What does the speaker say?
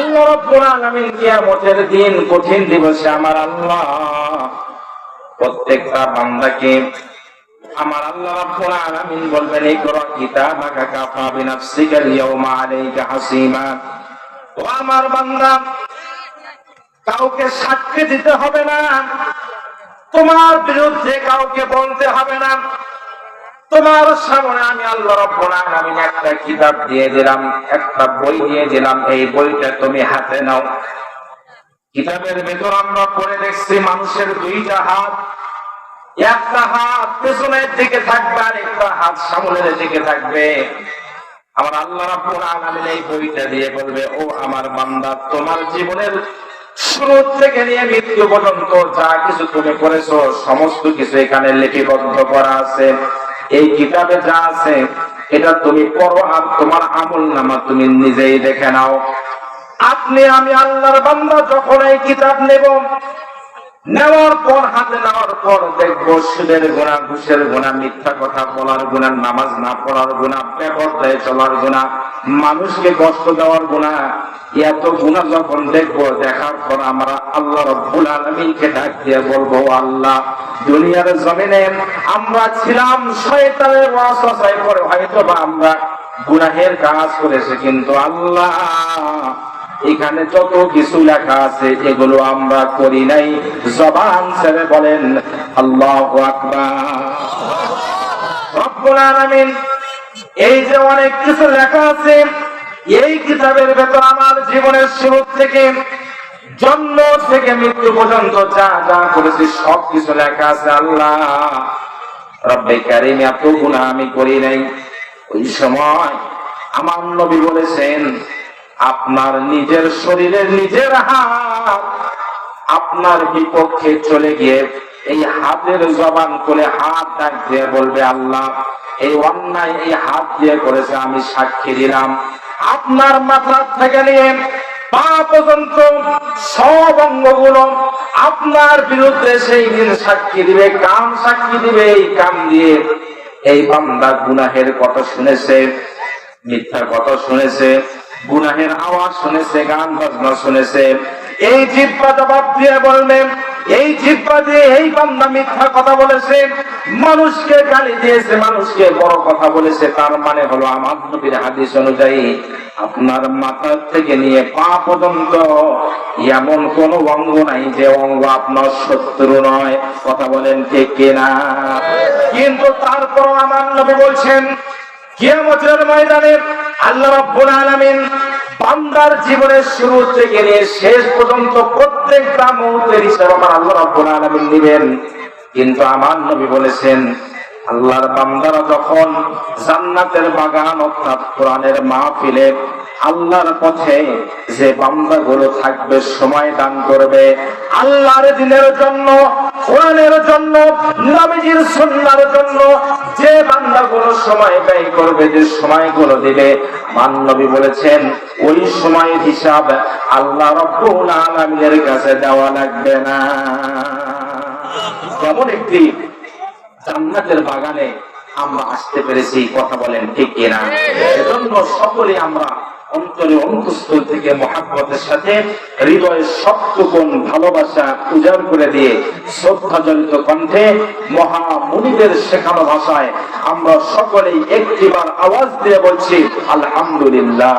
আল্লাহ রাব্বুল আলামিন কিয়ামতের দিন কঠিন দিবসে আমার আল্লাহ প্রত্যেকটা বান্দাকে আমার আল্লাহ রাব্বুল আলামিন বলবেন ইকরা কিতাবাকা কাফা বিনাফসিকা আল-ইয়াওমা আলাইকা হাসিবা। ও আমার বান্দা, কাউকে সাক্ষী দিতে হবে না, তোমার বিরুদ্ধে কাউকে বলতে হবে না। তোমার সামনে আমি আল্লাহ রাব্বুল আলামিন একটা কিতাব দিয়ে দিলাম, একটা বই দিয়ে দিলাম, এই বইটা তুমি হাতে নাও। কিতাবের ভেতর আমরা পড়ে দেখছি মানুষের দুইটা হাত, একটা হাত পেছনের দিকে থাকবে আর একটা হাত সামনের দিকে থাকবে। আমার আল্লাহ রাব্বুল আলামিন এই বইটা দিয়ে বলবে, ও আমার বান্দা, তোমার জীবনের শুরু থেকে নিয়ে মৃত্যু পর্যন্ত যা কিছু তুমি করেছো সমস্ত কিছু এখানে লিপিবদ্ধ করা আছে। এই কিতাবে যা আছে এটা তুমি পড়ো আর তোমার আমলনামা তুমি নিজেই দেখে নাও। আপনি আমি আল্লাহর বান্দা যখন এই কিতাব নেব, নেওয়ার পর হাতে নেওয়ার পর দেখবো সুদের গুনাহ, ঘুষের গুনাহ, মিথ্যা কথা বলার গুনাহ, নামাজ না পড়ার গুনাহ, বেপরদায় চলার গুনাহ, মানুষকে কষ্ট দেওয়ার গুনাহ, এত গুনাহ যখন দেখবো, দেখার পর আমরা আল্লাহ রাব্বুল আলামিনকে ডাক দিয়ে বলবো, আল্লাহ, দুনিয়ার জমিনে আমরা ছিলাম শয়তানের ওয়াসওয়াসায় পড়ে হয়তো বা আমরা গুনাহের কাজ করেছি, কিন্তু আল্লাহ এখানে যত কিছু লেখা আছে এগুলো আমরা করি নাই। জবান ছেড়ে বলেন আল্লাহু আকবার। রব্বুল আলামিন এই যে অনেক কিছু লেখা আছে, এই কিতাবের ভেতর আমার জীবনের শুরু থেকে জন্ম থেকে মৃত্যু পর্যন্ত যা যা করেছি সব কিছু লেখা আছে। আল্লাহ রব্বে কারীম, এত গুনাহ আমি করি নাই। ওই সময় আমার নবী বলেছেন, আপনার নিজের শরীরের নিজের হাত আপনার বিপক্ষে চলে গিয়ে এই হাতের জবান করে হাত ডাক দিয়ে বলবে, আল্লাহ, এই অন্যায় এই হাত দিয়ে করেছে, আমি সাক্ষী দিলাম। আপনার মাথা থেকে নিয়ে পা পর্যন্ত সব অঙ্গগুলো আপনার বিরুদ্ধে সেই দিন সাক্ষী দিবে। কান সাক্ষী দিবে, এই কান দিয়ে এই বান্দা গুনাহের কথা শুনেছে, মিথ্যা কথা শুনেছে, গুনাহের আওয়াজ শুনেছে, গান বাজনা শুনেছে। এই জিহ্বা জবাব দিয়ে বলবে, এই জিহ্বা দিয়ে এই বান্দা মিথ্যা কথা বলেছে, মানুষকে গালি দিয়েছে, মানুষকে বড় কথা বলেছে। তার মানে হলো আমার নবীর হাদিস অনুযায়ী আপনার মাথা থেকে নিয়ে পা পর্যন্ত এমন কোন অঙ্গ নাই যে অঙ্গ আপনার শত্রু নয়। কথা বলেন ঠিক কিনা? কিন্তু তারপর আমার নবী বলছেন, কিয়ামতের ময়দানে আল্লাহ রাব্বুল আলামিন বান্দার জীবনের শুরু থেকে নিয়ে শেষ পর্যন্ত প্রত্যেকটা মুহূর্তের হিসাব আমার আল্লাহ রাব্বুল আলামিন নেবেন। কিন্তু আমার নবী বলেছেন, আল্লাহর বান্দারা যখন জান্নাতের বাগান অর্থাৎ কোরআনের মাহফিলে আল্লাহর পথে যে বান্দাগুলো থাকবে, সময় দান করবে আল্লাহর দ্বীনের জন্য, কোরআনের জন্য, নবীজির সুন্নাহর জন্য, যে বান্দাগুলো সময় ব্যয় করবে, যে সময়গুলো দিবে, আমার নবী বলেছেন ওই সময়ের হিসাব আল্লাহ রাব্বুল আলামিনের কাছে দেওয়া লাগবে না। যেমন একটি জান্নাতের বাগানে আমরা আসতে পেরেছি। কথা বলেন ঠিক কিনা? এজন্য সকলে আমরা অন্তরে অন্তঃস্থল থেকে মহাব্বতের সাথে হৃদয়ের সবটুকুন ভালোবাসা উজাড় করে দিয়ে শ্রদ্ধাজনিত কণ্ঠে মহামুনিদের শেখানো ভাষায় আমরা সকলেই একটিবার আওয়াজ দিয়ে বলছি আলহামদুলিল্লাহ।